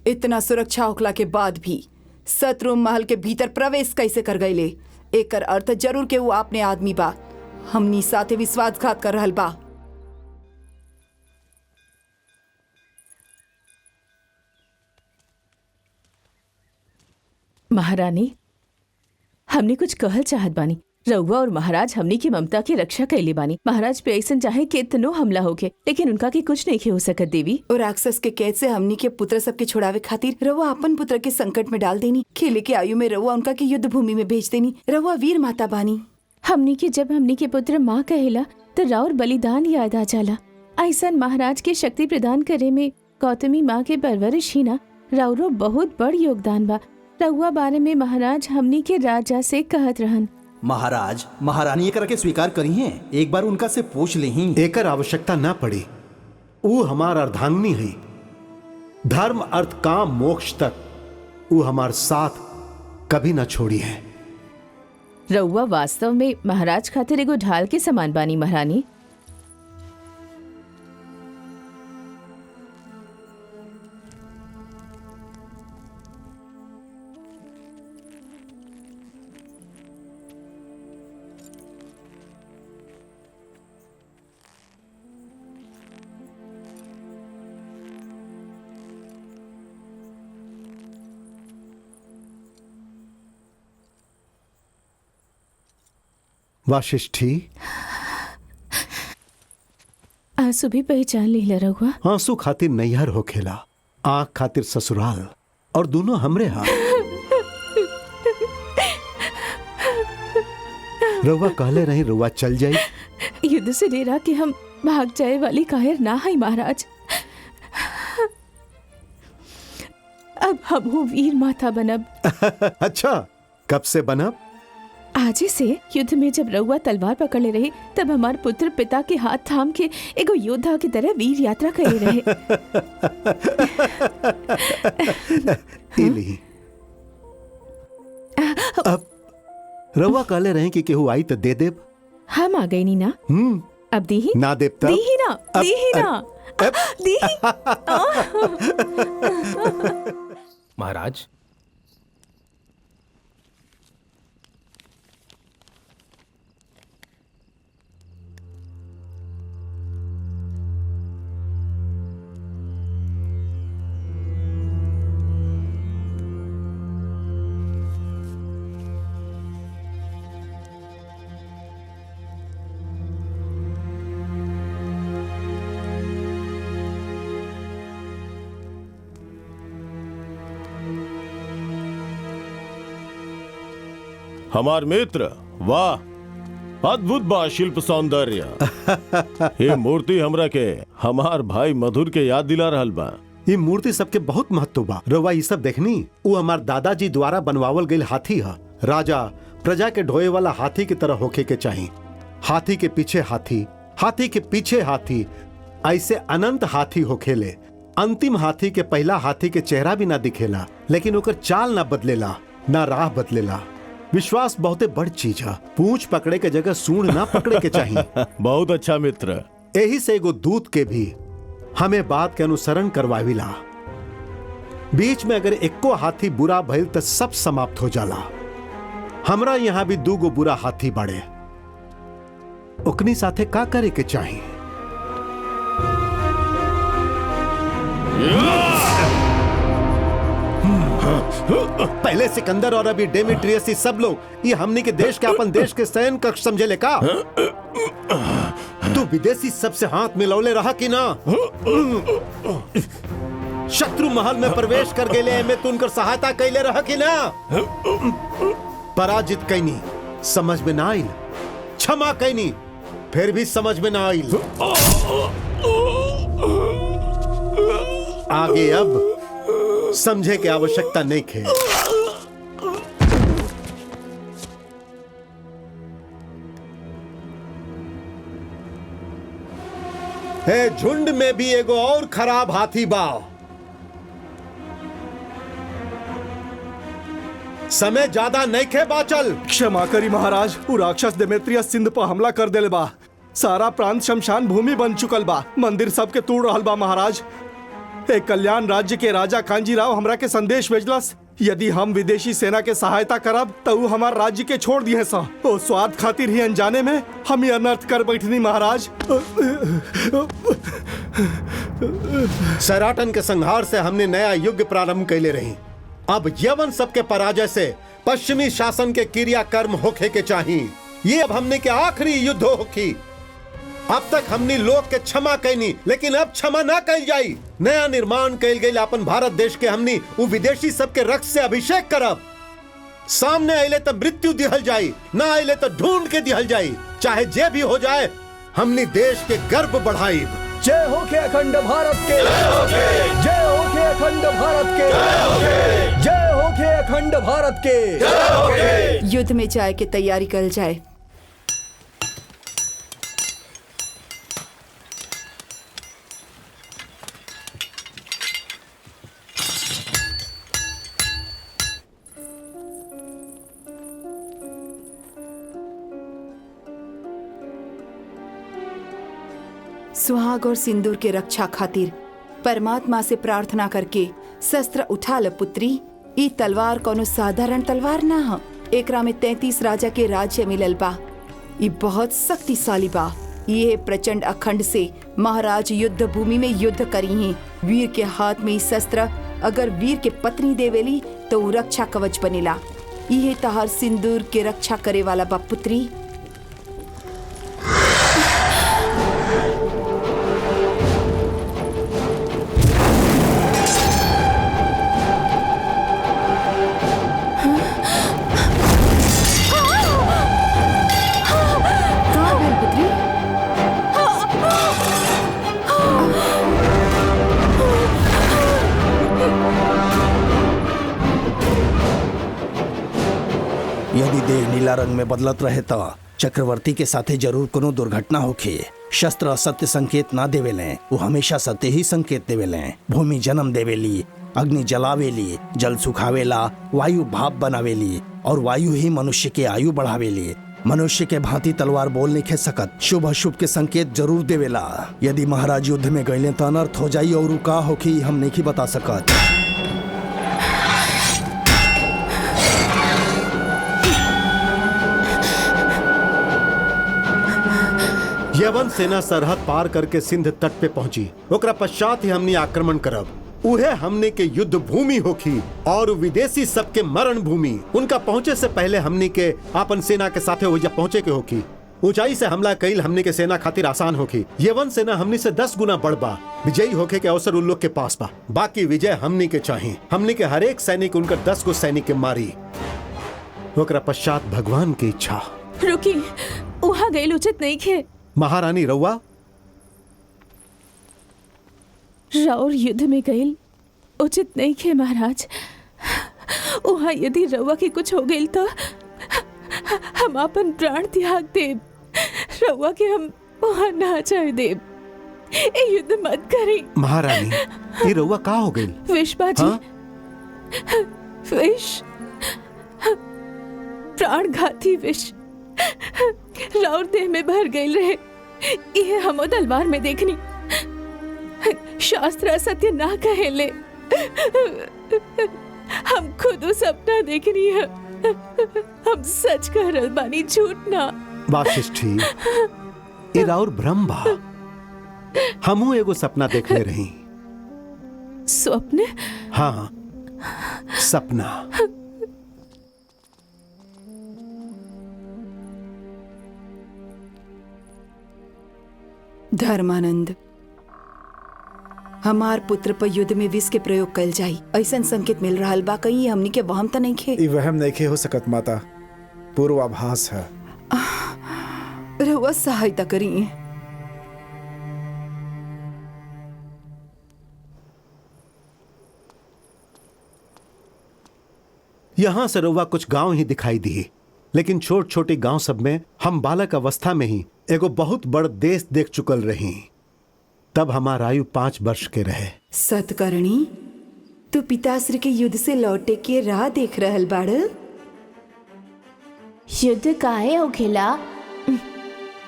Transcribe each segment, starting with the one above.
इतना सुरक्षा होखला के बाद भी शत्रु महल के भीतर प्रवेश कैसे कर गईले? एकर अर्थ जरूर के वो आपने आदमी बा, हमनी साथे विश्वासघात कर रहल बा। महारानी, हमने कुछ कहल चाहत बानी। रउआ और महाराज हमनी की ममता की रक्षा कैले बानी। महाराज पे ऐसन चाहे कि इतनो हमला होके, लेकिन उनका की कुछ नहीं हो सकत देवी। और राक्षस के कैद से हमनी के पुत्र सबके छुड़ावे खातिर रउआ अपन पुत्र के संकट में डाल देनी। खेले के आयु में रउआ उनका के युद्ध भूमि में भेज देनी। रउआ वीर माता बानी। हमनी के जब हमनी के पुत्र माँ कहेला तो राउर बलिदान याद आ जाला। ऐसन महाराज के शक्ति प्रदान करे में गौतमी माँ के परवरिश ही ना राउरो बहुत बड़ योगदान बा। रउआ बारे में महाराज हमनी के राजा से कहत रहन। महाराज महारानी एकरा के स्वीकार करी हैं, एक बार उनका से पूछ ली। एकर आवश्यकता ना पड़ी। वो हमार अर्धांगिनी है। धर्म अर्थ काम मोक्ष तक वो हमार साथ कभी ना छोड़ी है। रउआ वास्तव में महाराज खातिर एगो ढाल के समान बानी महारानी। वाशिष्ठी, आंसू भी पहचान लीला रउआ। आंसू खातिर नैहर होखेला, आंख खातिर ससुराल, और दोनों हमरे हाथ। रउआ कहले रही रउआ चल जाई। युद्ध से डेरा कि हम भाग जाए वाली कायर ना है महाराज। अब हम वीर माता बनब। अच्छा, कब से बनब? आज से युद्ध में जब रउआ तलवार पकड़े रहे तब हमार पुत्र पिता के हाथ थाम के एगो योद्धा की तरह वीर यात्रा करे रहे। अब रउआ कहले रहे कि केहू आई तो दे देब। हम आ गई नी ना। अब दी ही ना देब तब? दी ही ना, दी ही ना, दी ही। महाराज, हमार मित्र, वाह, अद्भुत बा शिल्प सौंदर्य। ये मूर्ति हमरा के हमार भाई मधुर के याद दिला रहल बा। ये मूर्ति सबके बहुत महत्व बा। रउआ ये सब देखनी, वो हमार दादाजी द्वारा बनवावल गईल हाथी है। राजा प्रजा के ढोए वाला हाथी की तरह होके के चाहिए। हाथी के पीछे हाथी, हाथी के पीछे हाथी, ऐसे अनंत हाथी होखेले। अंतिम हाथी के पहला हाथी के चेहरा भी ना दिखेला, लेकिन ओकर चाल ना बदलेला, ना राह बदलेला। विश्वास बहुते बड़ चीज है। पूंछ पकड़े के जगह सूंड ना पकड़े के चाहिए। बहुत अच्छा मित्र। यही से एगो दूत के भी हमें बात के अनुसरण करवाविला। बीच में अगर एको हाथी बुरा भइल तो सब समाप्त हो जाला। हमरा यहाँ भी दूगो बुरा हाथी बड़े, ओकनी साथे का करे के चाहिए? पहले सिकंदर और अभी डेमेट्रियस ही सब लोग ये हमने के देश के अपन देश के सैन कक्ष समझे का? तू विदेशी सबसे हाथ मिलौले रहा कि ना? शत्रु महल में प्रवेश कर गए में तू उनकर सहायता कैले रहा कि ना? पराजित कैनी, समझ में ना आइल। क्षमा कैनी, फिर भी समझ में ना आइल। आगे अब समझे की आवश्यकता नहीं है। हे झुंड में भी एगो और खराब हाथी बा। समय ज्यादा नहीं खे बाचल। क्षमा करी महाराज, उ राक्षस डेमेट्रियस सिंध पर हमला कर देले बा। सारा प्रांत शमशान भूमि बन चुकल बा। मंदिर सबके तोड़ रहल बा महाराज। एक कल्याण राज्य के राजा कांजी राव हमरा के संदेश भेजलस। यदि हम विदेशी सेना के सहायता करब तो ऊ हमार राज्य के छोड़ दिए सा। ओ स्वार्थ खातिर ही अनजाने में हम ये अनर्थ कर बैठनी महाराज। सैराटन के संहार से हमने नया युग प्रारंभ कैले रही। अब यवन सबके पराजय से पश्चिमी शासन के क्रियाकर्म होखे के चाहिए। ये अब हमने के आखिरी युद्ध होखी। अब तक हमने लोग के क्षमा कैनी, लेकिन अब क्षमा ना कैल जाई। नया निर्माण कैल गई अपन भारत देश के हमनी वो विदेशी सबके रक्त से अभिषेक करब। सामने आइले तो मृत्यु दिहल जाई, ना आइले तो ढूंढ के दिहल जाई। चाहे जे भी हो जाए, हमनी देश के गर्व बढ़ाई। जय हो के अखंड भारत के, जय हो के अखंड भारत के, जय हो के अखंड भारत के। युद्ध में जाए के तैयारी कर जाए। सुहाग और सिंदूर के रक्षा खातिर परमात्मा से प्रार्थना करके शस्त्र उठा ल पुत्री। ई तलवार कोनो साधारण तलवार ना ह। एकरा में 33 राजा के राज्य मिलल बा। ई बहुत शक्तिशाली बा। ये प्रचंड अखंड से महाराज युद्ध भूमि में युद्ध करी हैं। वीर के हाथ में ई शस्त्र अगर वीर के पत्नी देवेली तो वो रक्षा कवच बनेला। ये तहार सिंदूर के रक्षा करे वाला बा पुत्री। यदि देह नीला रंग में बदलत रहे तो चक्रवर्ती के साथे जरूर कोनो दुर्घटना होखे। शस्त्र असत्य संकेत ना देवेले, वो हमेशा सत्य ही संकेत देवेले। भूमि जन्म देवेली, अग्नि जलावेली, जल सुखावेला, वायु भाप बनावेली और वायु ही मनुष्य के आयु बढ़ावेली। मनुष्य के भांति तलवार बोल नहीं खे सकत, शुभ अशुभ के संकेत जरूर देवेला। यदि महाराज युद्ध में गईले तो अनर्थ हो जाई और का होखी हम नहीं बता सकत। यवन सेना सरहद पार करके सिंध तट पे पहुंची। ओकरा पश्चात ही हमने आक्रमण करब। उहे हमने के युद्ध भूमि होखी और विदेशी सबके मरण भूमि। उनका पहुंचे से पहले हमने के अपन सेना के साथे वही पहुंचे के होखी। ऊंचाई से हमला कईल हमने के सेना खातिर आसान होखी। यवन सेना हमने से 10 गुना बढ़ बा। विजयी होखे के अवसर उन लोग के पास बा। बाकी विजय हमने के चाहिए। हमने के हर एक सैनिक उनकर 10 गो सैनिक के मारी। ओकरा पश्चात भगवान की इच्छा। रुकी, वहाँ गई उचित नहीं खे। महारानी रउआ राउर युद्ध में गईल उचित नहीं खे महाराज। वहाँ यदि रउआ की कुछ हो गईल तो हम अपन प्राण त्याग देब। रउआ के हम वहाँ ना जाए देब। ये युद्ध मत करी। महारानी, ये रउआ का हो गई? विष बाजी। विष, प्राणघाती विष राउर देह में भर गई रहे। ये हम तलवार में देखनी। शास्त्र सत्य ना कहेले। हम खुद सपना देखनी है। हम सच कह रहे बानी, झूठ ना। वाशिष्ठी, ये राउर भ्रम बा। हमू एगो सपना देखले रही। स्वप्न? हाँ, सपना। धर्मानंद, हमार पुत्र पर युद्ध में विष के प्रयोग कल जाई ऐसा संकेत मिल रहा बा। कहीं हमनी के वहम तो नहीं खे। वहम नहीं खे हो सकत माता, पूर्वाभास है। रहुआ सहायता करी। यहाँ से रउआ कुछ गांव ही दिखाई दिए, लेकिन छोट छोटे गांव सब में हम बालक अवस्था में ही एगो बहुत बड़ देश देख चुकल रही। तब हमारा आयु 5 वर्ष के रहे। सतकर्णी, तू पिताश्री के युद्ध से लौटे के राह देख रहल बाड़। युद्ध काहे होखेला?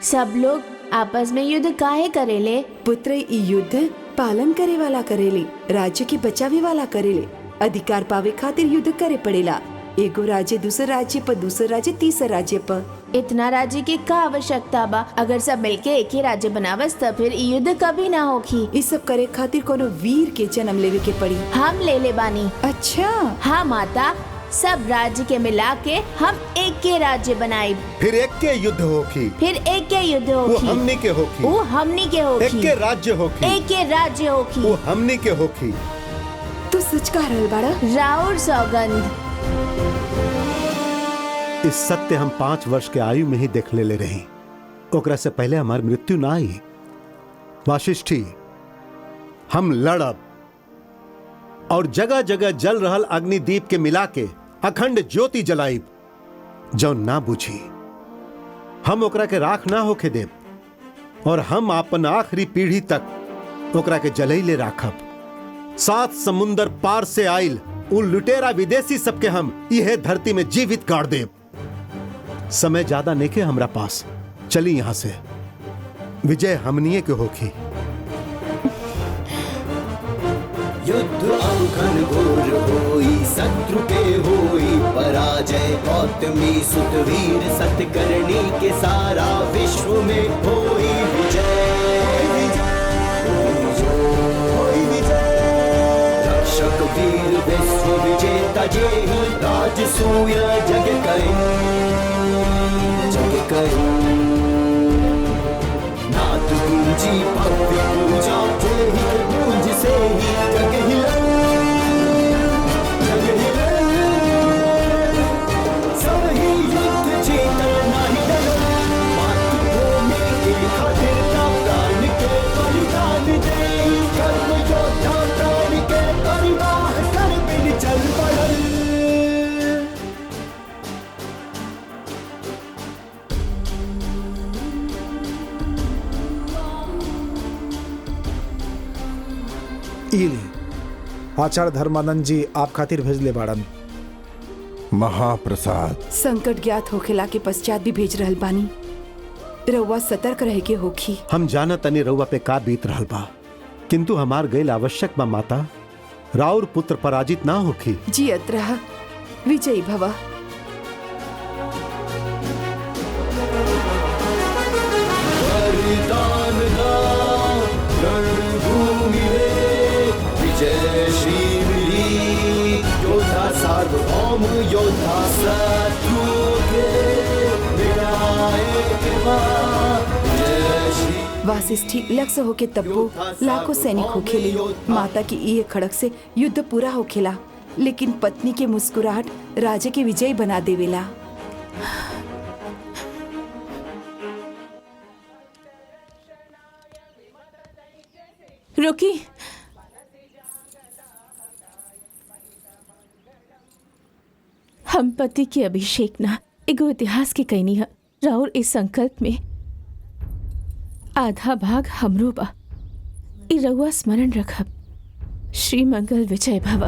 सब लोग आपस में युद्ध काहे करेले? पुत्र, ई युद्ध पालन करे वाला करेले, राज्य की बचावे वाला करेले। अधिकार पावे खातिर युद्ध करे पड़ेला। एगो राज्य दूसरे राज्य पर, दूसरे राज्य तीसरे राज्य पर। इतना राज्य की का आवश्यकता बा? अगर सब मिलके एक ही राज्य बनावस त फिर ई युद्ध कभी ना होगी। इस सब करे खातिर कोनो वीर के जन्म लेवे के पड़ी। हम ले बानी। अच्छा हाँ माता, सब राज्य के मिला के हम एक के राज्य बनाए। फिर एक के युद्ध होखी, फिर एक के युद्ध वो होगी। हमनी के होखी। वो हमनी के होगी। एक के राज्य होखी, एक के राज्य होगी। वो हमनी के होखी। तू सच कह रहल बाड़ा? राउर सौगंध। इस सत्य हम 5 वर्ष के आयु में ही देख ले रही। ओकरा से पहले हमारी मृत्यु ना आई। वाशिष्ठी, हम लड़ब और जगह जगह जल रहल अग्निदीप के मिला के अखंड ज्योति जलाइब, जो ना बुझी हम ओकरा के राख ना होके देब। और हम अपन आखिरी पीढ़ी तक ओकरा के जलैले राखब। 7 समुंदर पार से आइल उन लुटेरा विदेशी सबके हम यह धरती में जीवित गाड़ देब। समय ज्यादा नेके हमरा पास, चली यहां से। विजय हमनिए के होखी। युद्ध अंकन घोर होई, शत्रु के होई पराजय। गौतमी सुत वीर सतकर्णी के सारा विश्व में होई विजय। रक्षक वीर विश्व विजेता जेहि, राजसूय जग कई नाथ गूंजी भव्य पूजा। जेहि गूंज से ही जग हिले, जग हिले। सब ही युद्ध जीता नहीं डरो, मातृभूमि के खातिर प्राण के बलिदान दे। कर्म योद्धा प्राण के परिवार कर बिन चल पड़ल। आचार्य धर्मानंद जी आप खातिर भेजले बाड़न। महाप्रसाद। संकट ज्ञात होखेला के पश्चात भी भेज रहल बानी। रउआ सतर्क रहे के होखी। हम जाना तनी रउआ पे का बीत रहल बा, किंतु हमार गैल आवश्यक बा माता। राउर पुत्र पराजित ना होखी। जियत रह, विजयी भव। बलिदान दा रणभूमि में विजय श्री मिली। योद्धा सार्वभौम, योद्धा शत्रु के विनायक जय श्री। वासिष्ठी लक्ष्य होके तब्बो लाखों सैनिक होखेले। माता की ये खड़क से युद्ध पूरा होखेला, लेकिन पत्नी के मुस्कुराहट राजा के विजय बना देवेला। रुकी, हम पति के अभिषेक ना एगो इतिहास के कहनी है। राउर इस संकल्प में आधा भाग हमरो बा। ई रउआ स्मरण रखब। श्री मंगल विजय भव।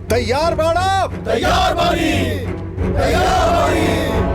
तैयार बाड़ा? तैयार बानी, तैयार बानी।